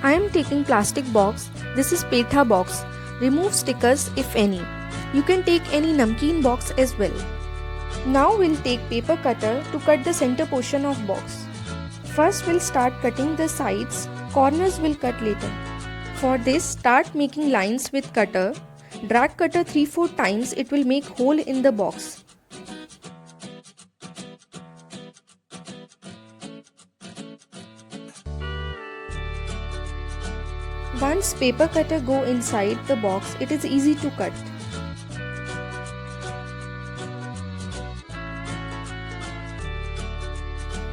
I am taking plastic box. This is Petha box. Remove stickers if any. You can take any namkeen box as well. Now we'll take paper cutter to cut the center portion of box. First we'll start cutting the sides, corners will cut later. For this, start making lines with cutter. Drag cutter 3-4 times, it will make hole in the box. Once paper cutter go inside the box, it is easy to cut.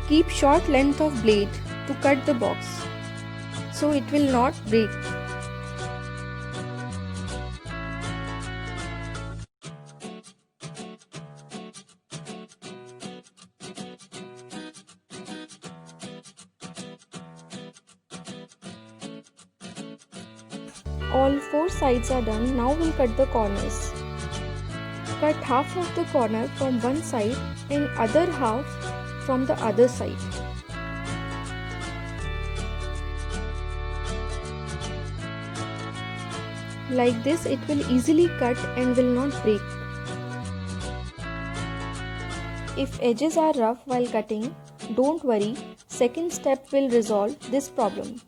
Keep short length of blade to cut the box, so it will not break. All 4 sides are done. Now we'll cut the corners. Cut half of the corner from one side and other half from the other side. Like this, it will easily cut and will not break. If edges are rough while cutting, don't worry, second step will resolve this problem.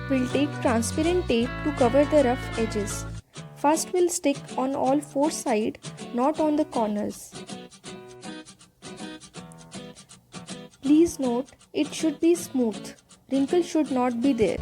We'll take transparent tape to cover the rough edges. First we'll stick on all 4 sides, not on the corners. Please note, it should be smooth. Wrinkle should not be there.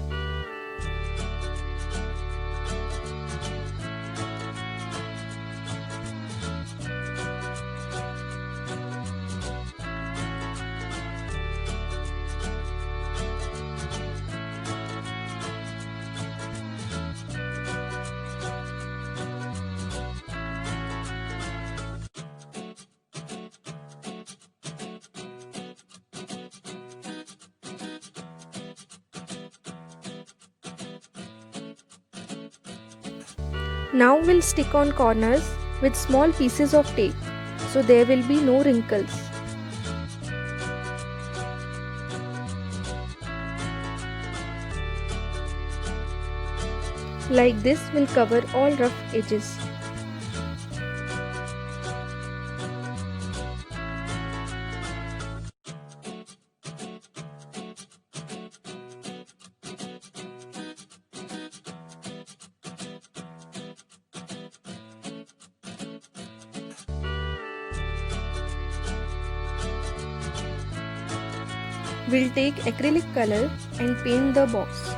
Now we'll stick on corners with small pieces of tape, so there will be no wrinkles. Like this will cover all rough edges. We'll take acrylic color and paint the box.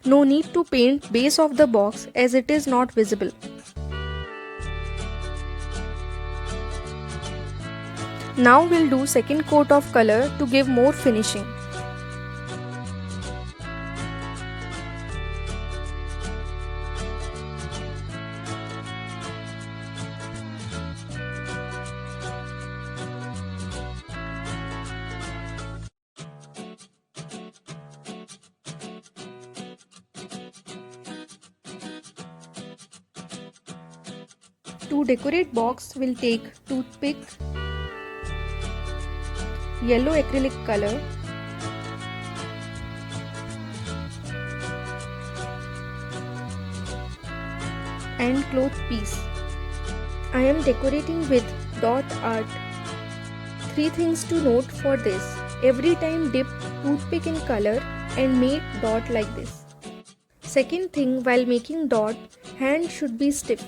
No need to paint base of the box as it is not visible. Now we'll do second coat of color to give more finishing. To decorate box, we'll take toothpick, yellow acrylic color, and cloth piece. I am decorating with dot art. 3 things to note for this. Every time dip toothpick in color and make dot like this. Second thing, while making dot, hand should be stiff.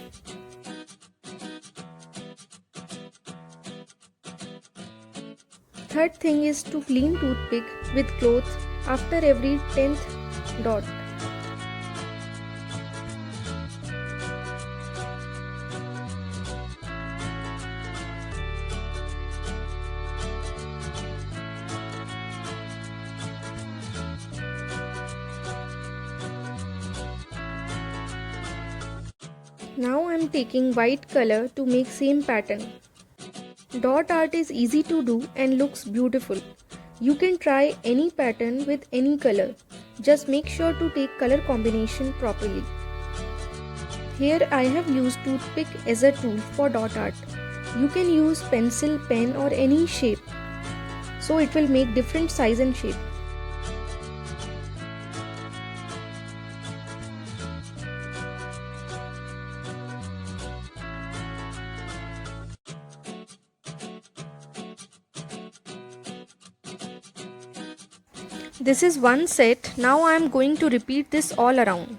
Third thing is to clean toothpick with cloth after every 10th dot. Now I am taking white color to make same pattern. Dot art is easy to do and looks beautiful. You can try any pattern with any color. Just make sure to take color combination properly. Here I have used toothpick as a tool for dot art. You can use pencil, pen or any shape. So it will make different size and shape. This is one set. Now I am going to repeat this all around.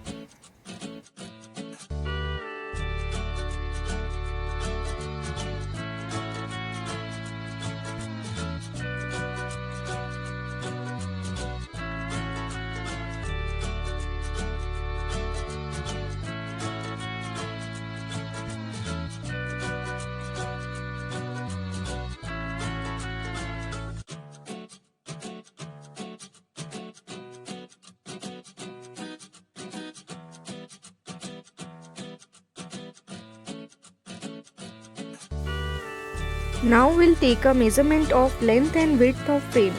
Now we'll take a measurement of length and width of frame.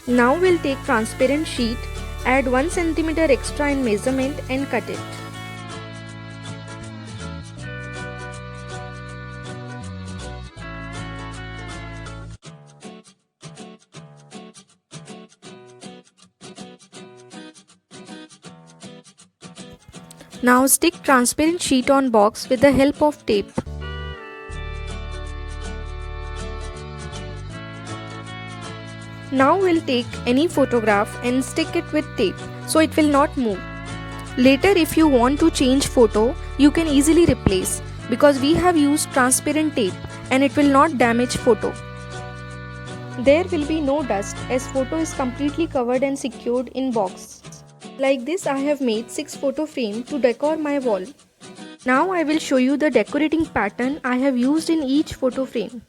Now we'll take transparent sheet, add 1 cm extra in measurement and cut it. Now stick transparent sheet on box with the help of tape. Now we'll take any photograph and stick it with tape so it will not move. Later if you want to change photo, you can easily replace because we have used transparent tape and it will not damage photo. There will be no dust as photo is completely covered and secured in box. Like this I have made 6 photo frame to decor my wall. Now I will show you the decorating pattern I have used in each photo frame.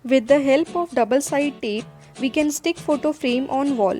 With the help of double-side tape, we can stick photo frame on wall.